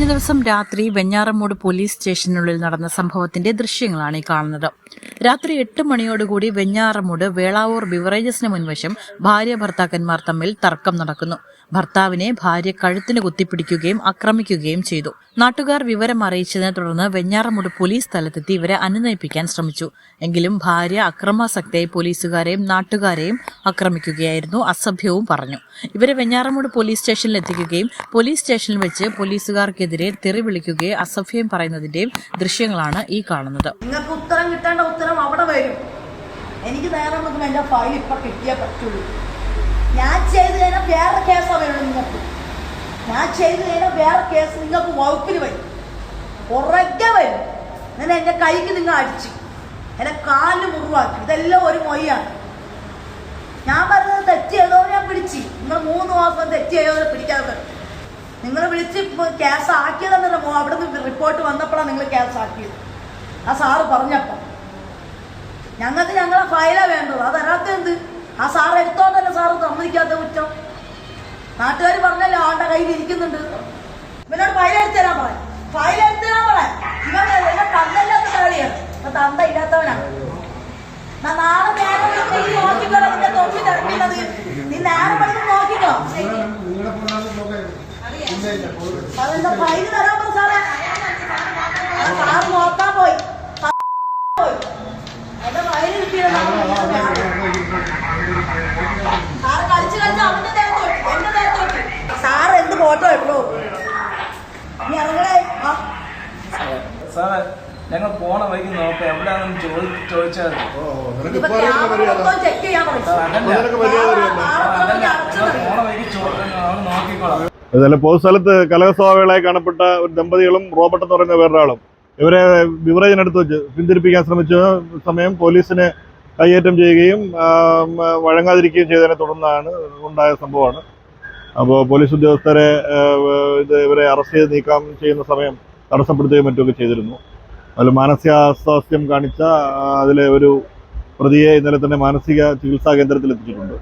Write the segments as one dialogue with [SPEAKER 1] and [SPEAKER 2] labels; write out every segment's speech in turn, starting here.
[SPEAKER 1] കഴിഞ്ഞ ദിവസം രാത്രി വെഞ്ഞാറമൂട് പോലീസ് സ്റ്റേഷനുള്ളിൽ നടന്ന സംഭവത്തിന്റെ ദൃശ്യങ്ങളാണ് ഈ കാണുന്നത്. രാത്രി 8 മണിയോടുകൂടി വെഞ്ഞാറമൂട് വേളാവൂർ ബിവറേജസിന് മുൻവശം ഭാര്യ ഭർത്താക്കന്മാർ തമ്മിൽ തർക്കം നടക്കുന്നു. ഭർത്താവിനെ ഭാര്യ കഴുത്തിന് കുത്തിപ്പിടിക്കുകയും ആക്രമിക്കുകയും ചെയ്തു. നാട്ടുകാർ വിവരം അറിയിച്ചതിനെ തുടർന്ന് വെഞ്ഞാറമൂട് പോലീസ് സ്ഥലത്തെത്തി ഇവരെ അനുനയിപ്പിക്കാൻ ശ്രമിച്ചു. എങ്കിലും ഭാര്യ അക്രമാസക്തയായി പോലീസുകാരെയും നാട്ടുകാരെയും ആക്രമിക്കുകയായിരുന്നു. അസഭ്യവും പറഞ്ഞു. ഇവരെ വെഞ്ഞാറമൂട് പോലീസ് സ്റ്റേഷനിൽ എത്തിക്കുകയും പോലീസ് സ്റ്റേഷനിൽ വെച്ച് പോലീസുകാർക്കെതിരെ തെറി വിളിക്കുകയും അസഭ്യം പറയുന്നതിന്റെയും ദൃശ്യങ്ങളാണ് ഈ കാണുന്നത്.
[SPEAKER 2] നിങ്ങൾക്ക് ഉത്തരം കിട്ടേണ്ട ഉത്തരം അവിടെ വരും. എനിക്ക് നേരെ നോക്കുമ്പോൾ എന്റെ ഫയൽ ഇപ്പൊ കിട്ടിയേ പറ്റുള്ളൂ. ഞാൻ ചെയ്ത് കഴിഞ്ഞാൽ വേറെ കേസാ വരുള്ളൂ. നിങ്ങൾക്ക് ഞാൻ ചെയ്ത് കഴിഞ്ഞാൽ വേറെ കേസ് നിങ്ങൾക്ക് വകുപ്പിന് വരും, പുറകെ വരും. ഞാൻ എന്റെ കൈക്ക് നിങ്ങൾ അടിച്ചു, എന്റെ കാലിന് മുറിവാക്കി. ഇതെല്ലാം ഒരു മൊയ്യാണ്. ഞാൻ പറഞ്ഞത് തെറ്റ് ചെയ്തോ ഞാൻ പിടിച്ച്. നിങ്ങൾ 3 മാസം തെറ്റ് ചെയ്തോ പിടിക്കാതെ നിങ്ങൾ വിളിച്ച് കേസ് ആക്കിയതെന്നല്ലോ. അവിടെ നിന്ന് റിപ്പോർട്ട് വന്നപ്പോഴാണ് നിങ്ങൾ കേസ് ആക്കിയത്. ആ സാറ് പറഞ്ഞപ്പോൾ ഞങ്ങൾക്ക് ഞങ്ങളെ ഫയലാ വേണ്ടത്. അതല്ലാത്ത എന്ത്? ആ സാറ് എടുത്തോണ്ടല്ലേ സാറ് സമ്മതിക്കാത്ത കുറ്റം. നാട്ടുകാർ പറഞ്ഞല്ലോ ആളുടെ കയ്യിൽ ഇരിക്കുന്നുണ്ട്. ഇവനോട് ഫയൽ എടുത്തു തരാൻ പറയാം. ഫയൽ എടുത്തു തരാൻ പറയാം. ഇവൻ എന്നെ തന്തയില്ലാത്ത കളിയാണ്. തന്ത ഇല്ലാത്തവനാണ്. നാളെ നേരം നോക്കിക്കോ. നിന്റെ തൊപ്പി തിരക്കുന്നത് നീ നേരം പഠിച്ച് നോക്കിക്കോ. അതെന്താ ഫയൽ തരാൻ പറ സാറേ. സാറ് നോക്കാൻ പോയി. എന്റെ ഫയൽ കിട്ടിയത് സാറ് കളിച്ച് കളിച്ച് അവന്റെ നേരത്തോട്ട് എന്റെ നേരത്തോട്ട്. സാറ് എന്ത് ഫോട്ടോ ഇട്ടോ നീ ഇറങ്ങണേ.
[SPEAKER 3] സാറേ ഞങ്ങൾ പോണ വഴിക്ക് നോക്കാം എവിടെയാണെന്ന് ചോദിച്ചാൽ
[SPEAKER 2] ചെക്ക് ചെയ്യാൻ പറയും.
[SPEAKER 3] പോണ വഴിക്ക് നോക്കിക്കോളാം.
[SPEAKER 4] അതുപോലെ പൊതുസ്ഥലത്ത് കലഹസ്വഭാവികളായി കാണപ്പെട്ട ഒരു ദമ്പതികളും റോബർട്ട് എന്ന് പറയുന്ന വേറൊരാളും ഇവരെ ബിവറേജിനടുത്ത് വെച്ച് പിന്തിരിപ്പിക്കാൻ ശ്രമിച്ച സമയം പോലീസിനെ കയ്യേറ്റം ചെയ്യുകയും വഴങ്ങാതിരിക്കുകയും ചെയ്തതിനെ തുടർന്നാണ് ഉണ്ടായ സംഭവമാണ്. അപ്പോൾ പോലീസ് ഉദ്യോഗസ്ഥരെ ഇവരെ അറസ്റ്റ് ചെയ്ത് നീക്കം ചെയ്യുന്ന സമയം തടസ്സപ്പെടുത്തുകയും മറ്റുമൊക്കെ ചെയ്തിരുന്നു. അതിൽ മാനസികാസ്വാസ്ഥ്യം കാണിച്ച അതിലെ ഒരു പ്രതിയെ ഇന്നലെ തന്നെ മാനസിക ചികിത്സാ കേന്ദ്രത്തിൽ എത്തിച്ചിട്ടുണ്ട്.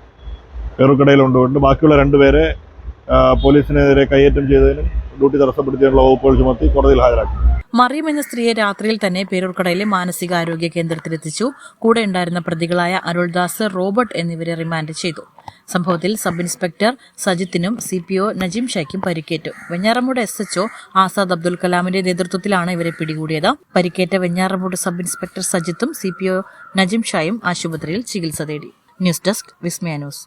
[SPEAKER 4] പേരുക്കടയിലുണ്ട്. ബാക്കിയുള്ള 2 പേരെ പോലീസിനെതിരെ കയ്യേറ്റം ചെയ്തതിനും ഡ്യൂട്ടി തടസ്സപ്പെടുത്തിയുള്ള വകുപ്പുകൾ ചുമത്തി കോടതിയിൽ ഹാജരാക്കി.
[SPEAKER 1] മറിയം എന്ന സ്ത്രീയെ രാത്രിയിൽ തന്നെ പേരൂർക്കടയിലെ മാനസികാരോഗ്യ കേന്ദ്രത്തിലെത്തിച്ചു. കൂടെ ഉണ്ടായിരുന്ന പ്രതികളായ അരുൾദാസ്, റോബർട്ട് എന്നിവരെ റിമാൻഡ് ചെയ്തു. സംഭവത്തിൽ സബ് ഇൻസ്പെക്ടർ സജിത്തിനും CPO നജീം ഷായ്ക്കും പരിക്കേറ്റു. വെഞ്ഞാറമൂട് SHO ആസാദ് അബ്ദുൽ കലാമിന്റെ നേതൃത്വത്തിലാണ് ഇവരെ പിടികൂടിയത്. പരിക്കേറ്റ വെഞ്ഞാറമൂട് സബ് ഇൻസ്പെക്ടർ സജിത്തും CPO നജീം ഷായും ആശുപത്രിയിൽ ചികിത്സ തേടി. News desk Vismaya news.